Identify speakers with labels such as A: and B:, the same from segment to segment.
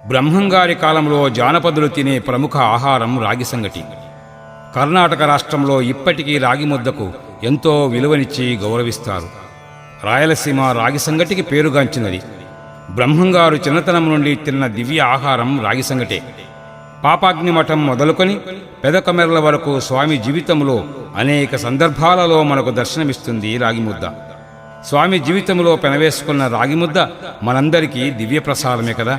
A: బ్రహ్మంగారి కాలంలో జానపదులు తినే ప్రముఖ ఆహారం రాగి సంగటి. కర్ణాటక రాష్ట్రంలో ఇప్పటికీ రాగి ముద్దకు ఎంతో విలువనిచ్చి గౌరవిస్తారు. రాయలసీమ రాగి సంగటికి పేరుగాంచినది. బ్రహ్మంగారు చిన్నతనం నుండి తిన్న దివ్య ఆహారం రాగి సంగటే. పాపాగ్నిమఠం మొదలుకొని పెదకమెర్ల వరకు స్వామి జీవితంలో అనేక సందర్భాలలో మనకు దర్శనమిస్తుంది రాగిముద్ద. స్వామి జీవితంలో పెనవేసుకున్న రాగిముద్ద మనందరికీ దివ్య ప్రసాదమే కదా.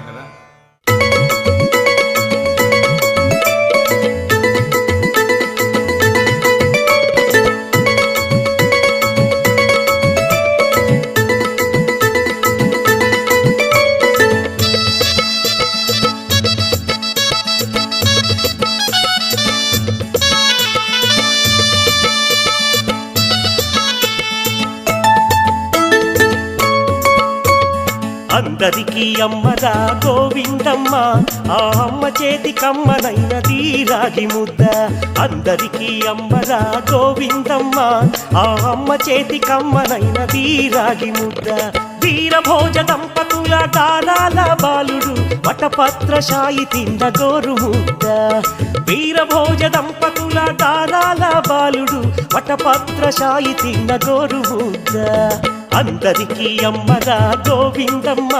B: అందరికీ అమ్మరా గోవిందమ్మ, ఆ అమ్మ చేతి కమ్మనైనది రాగి ముద్ద. అందరికీ అమ్మరా గోవిందమ్మ, ఆ అమ్మ చేతి కమ్మనైనది రాగి ముద్ద. వీరభోజ దంపతుల గానాల బాలుడు వటపత్రశాయి తిన్న గోరు ముద్ద. వీరభోజ దంపతుల గానాల బాలుడు వటపత్రశాయి తిన్న గోరు ముద్ద. అందరికీ అమ్మరా గోవిందమ్మ,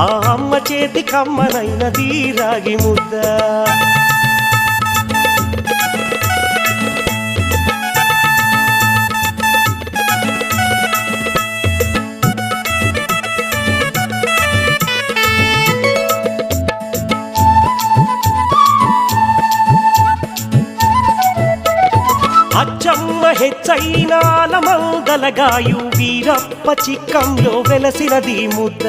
B: ఆ అమ్మ చేతి కమ్మనైనది రాగి ముద్ద. అచ్చమ్మ హెచ్చైనాల మంగళగాయు వీరప్ప చిక్కంలో వెలసినది ముద్ద.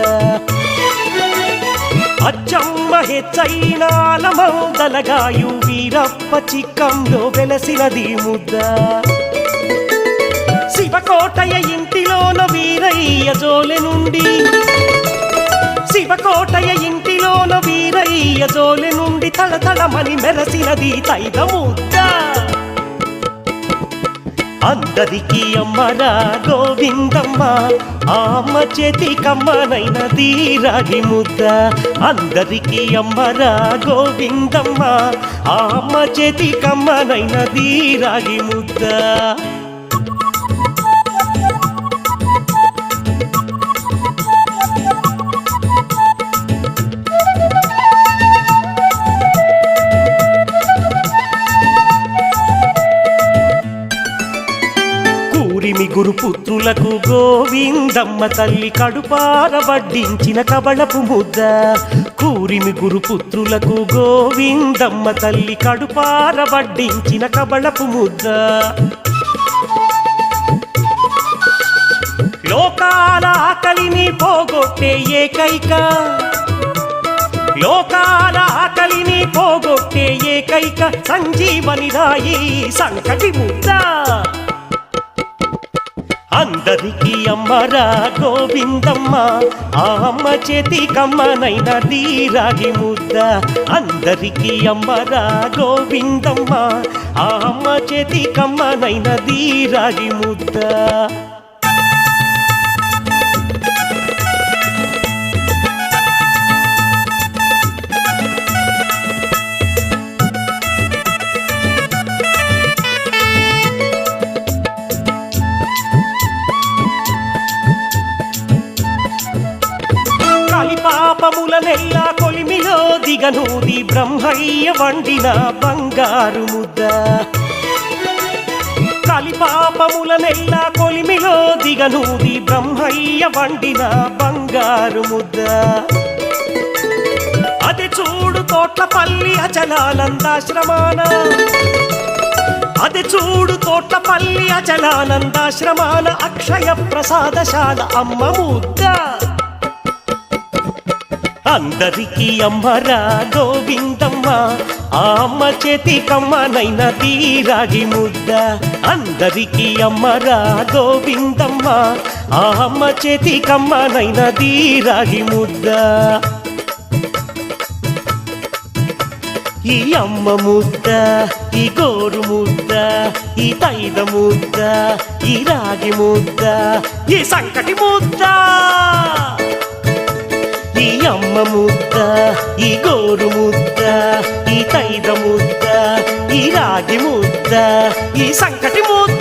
B: అచ్చమ్మ హెచ్చైనాల మంగళగాయు వీరప్ప చిక్కంలో వెలసినది ముద్ద. శివకోటయ్య ఇంటిలోన వీరయ్య జోలె నుండి, శివకోటయ్య ఇంటిలోన వీరయ్య జోలె నుండి తళతళమని మెరసినది తైల ముద్ద. అందరికీ అమ్మరా గోవిందమ్మ, ఆ అమ్మ చేతి కమ్మనైనది రాగి ముద్ద. అందరికీ అమ్మరా గోవిందమ్మ, ఆ అమ్మ చేతి కమ్మనైనది రాగి ముద్ద. గురుపుత్రులకు గోవిందమ్మ తల్లి కడుపార వడ్డించిన కబళపు ముద్ద. కూరిమి గురుపుత్రులకు గోవిందమ్మ తల్లి కడుపార వడ్డించిన కబళపు ముద్ద. లోకాల ఆకలిని పోగొట్టే ఏకైక, లోకాల ఆకలిని పోగొట్టే ఏకైక సంజీవని రాయి సంకటి ముద్ద. అందరికీ అమ్మరా గోవిందమ్మ, ఆ అమ్మ చేతి కమ్మనైనది రాగి ముద్ద. అందరికీ అమ్మరా గోవిందమ్మ, ఆ అమ్మ చేతి కమ్మనైనది రాగి ముద్ద. పాపములనెల్లా కొలిమిలో దిగనూది బ్రహ్మయ్య వండిన బంగారు ముద్ద. కలిపాపములనెల్లా కొలిమిలో దిగనూది బ్రహ్మయ్య వండిన బంగారు ముద్ద. అది చూడు తోట్లపల్లి అచలానందాశ్రమాన, అది చూడు తోట్లపల్లి అచలానందాశ్రమాన అక్షయ ప్రసాదశాల అమ్మ ముద్ద. అందరికీ అమ్మరా గోవిందమ్మ, ఆ అమ్మ చేతి కమ్మనైనది రాగి ముద్ద. అందరికీ అమ్మరా గోవిందమ్మ, ఆ అమ్మ చేతి కమ్మనైనది రాగి ముద్ద. ఈ అమ్మ ముద్ద, ఈ గోరు ముద్ద, ఈ తైల ముద్ద, ఈ రాగి ముద్ద, ఈ సంకటి ముద్ద. ఈ అమ్మ ముద్ద ఈ గోరు ముద్ద ఈ తైద ముద్ద ఈ రాగి ముద్ద ఈ సంకటి ముద్ద